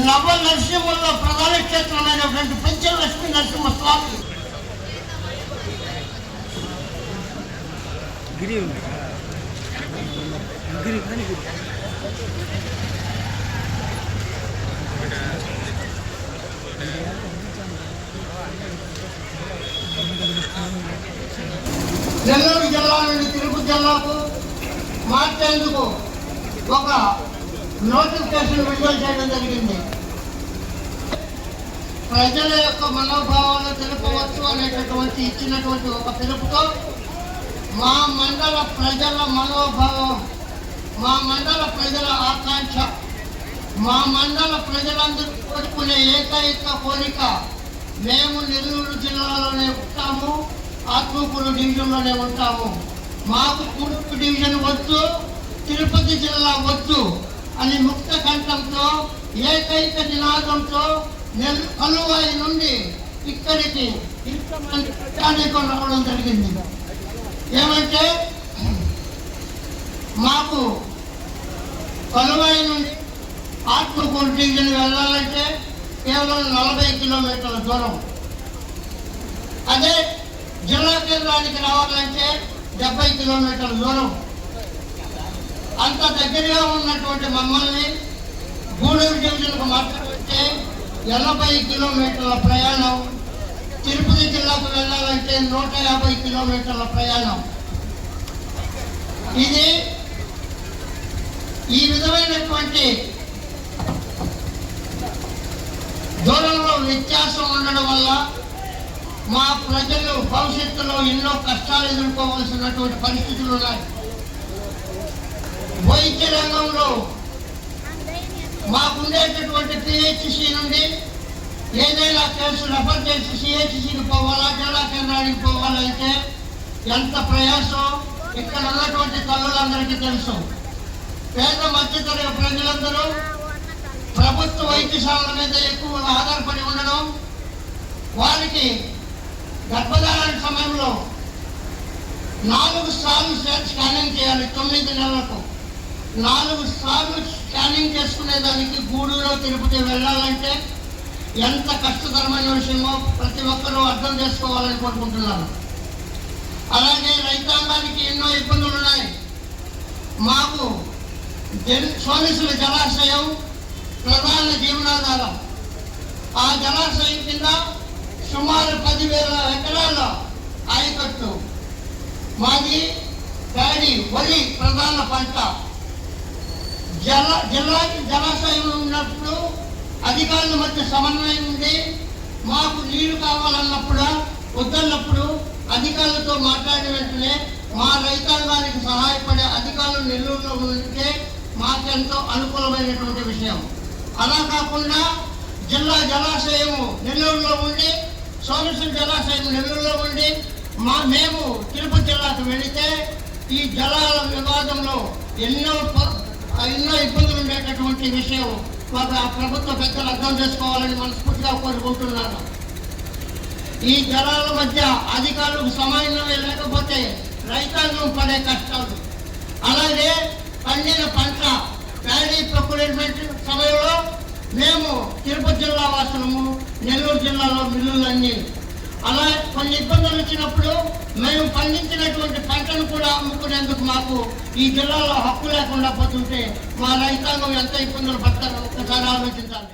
నవ నరసింహంలో ప్రధాన క్షేత్రమైనటువంటి పంచలక్ష్మి నరసింహస్వామి నెల్లూరు జిల్లా నుండి తిరుపతి జిల్లాకు మార్చేందుకు ఒక నోటిఫికేషన్ విడుదల చేయడం జరిగింది. ప్రజల యొక్క మనోభావాలు తెలుపవచ్చు అనేటటువంటి ఇచ్చినటువంటి ఒక పిలుపుతో మా మండల ప్రజల మనోభావం, మా మండల ప్రజల ఆకాంక్ష, మా మండల ప్రజలందరూ కోరుకునే ఏకైక కోరిక మేము నెల్లూరు జిల్లాలోనే ఉంటాము, ఆత్మకూరు డివిజన్లోనే ఉంటాము. మాకు కురుపు డివిజన్ వద్దు, తిరుపతి జిల్లా వద్దు అని ముక్త కంఠంతో ఏకైక నినాదంతో కలువాయి నుండి ఇక్కడికి ఇంతమంది ప్రజానీకం రావడం జరిగింది. ఏమంటే మాకు కలువాయి నుండి ఆత్మకూరు డివిజన్ వెళ్ళాలంటే కేవలం 40 కిలోమీటర్ల దూరం. అదే జిల్లా కేంద్రానికి రావాలంటే 70 కిలోమీటర్ల దూరం. అంత దగ్గరగా ఉన్నటువంటి మమ్మల్ని గూడూరు డివిజన్కు మాట్లాడితే 80 కిలోమీటర్ల ప్రయాణం, తిరుపతి జిల్లాకు వెళ్ళాలంటే 150 కిలోమీటర్ల ప్రయాణం. ఇది ఈ విధమైనటువంటి దూరంలో వ్యత్యాసం ఉండడం వల్ల మా ప్రజలు భవిష్యత్తులో ఎన్నో కష్టాలు ఎదుర్కోవాల్సినటువంటి పరిస్థితులు ఉన్నాయి. వైద్య రంగంలో మాకుండేటటువంటి పిహెచ్సి నుండి ఏదైనా కేసు రెఫర్ చేసి సిహెచ్సికి పోవాలా, జిల్లా కేంద్రానికి పోవాలంటే ఎంత ప్రయాసం ఇక్కడ ఉన్నటువంటి తల్లులందరికీ తెలుసు. పేద మధ్యతరగతి ప్రజలందరూ ప్రభుత్వ వైద్యశాలల మీద ఎక్కువ ఆధారపడి ఉండడం, వారికి గర్భధారణ సమయంలో 4 సార్లు స్కానింగ్ చేయాలి. 9 నెలలకు 4 సార్లు స్కానింగ్ చేసుకునేదానికి గూడూరు తిరుపతి వెళ్ళాలంటే ఎంత కష్టతరమైన విషయమో ప్రతి ఒక్కరూ అర్థం చేసుకోవాలని కోరుకుంటున్నాను. అలాగే రైతాంగానికి ఎన్నో ఇబ్బందులు ఉన్నాయి. మాకు సోమేశ్వర జలాశయం ప్రధాన జీవనాధారం. ఆ జలాశయం కింద సుమారు 10,000 ఎకరాల ఆయకట్టు. మాది ప్యాడీ, వరి ప్రధాన పంట. జిల్లాకి జలాశయం ఉన్నప్పుడు అధికారుల మధ్య సమన్వయం ఉంది. మాకు నీళ్లు కావాలన్నప్పుడు వద్దన్నప్పుడు అధికారులతో మాట్లాడిన వెంటనే మా రైతాంగానికి సహాయపడే అధికారులు నెల్లూరులో ఉంటే మాకెంతో అనుకూలమైనటువంటి విషయం. అలా కాకుండా జిల్లా జలాశయము నెల్లూరులో ఉండి, సోమేశ్వర జలాశయం నెల్లూరులో ఉండి మేము తిరుపతి జిల్లాకు వెళితే ఈ జలాల వివాదంలో ఎన్నో ఇబ్బందులు ఉండేటటువంటి విషయం మాకు ఆ ప్రభుత్వ పెద్దలు అర్థం చేసుకోవాలని మనస్ఫూర్తిగా కోరుకుంటున్నాను. ఈ జలాల మధ్య అధికారులకు సమన్వయం లేకపోతే రైతాంగం పడే కష్టాలు, అలాగే పండిన పంట ప్యాడీ ప్రొక్యూర్మెంట్ సమయంలో మేము తిరుపతి జిల్లా వాసులము, నెల్లూరు జిల్లాలో మిల్లులన్నీ అలా కొన్ని ఇబ్బందులు వచ్చినప్పుడు మేము పండించినటువంటి పంటను కూడా అమ్ముకునేందుకు మాకు ఈ జిల్లాలో హక్కు లేకుండా పోతుంటే మా రైతాంగం ఎంత ఇబ్బందులు పడతారో ఒకసారి ఆలోచించాలి.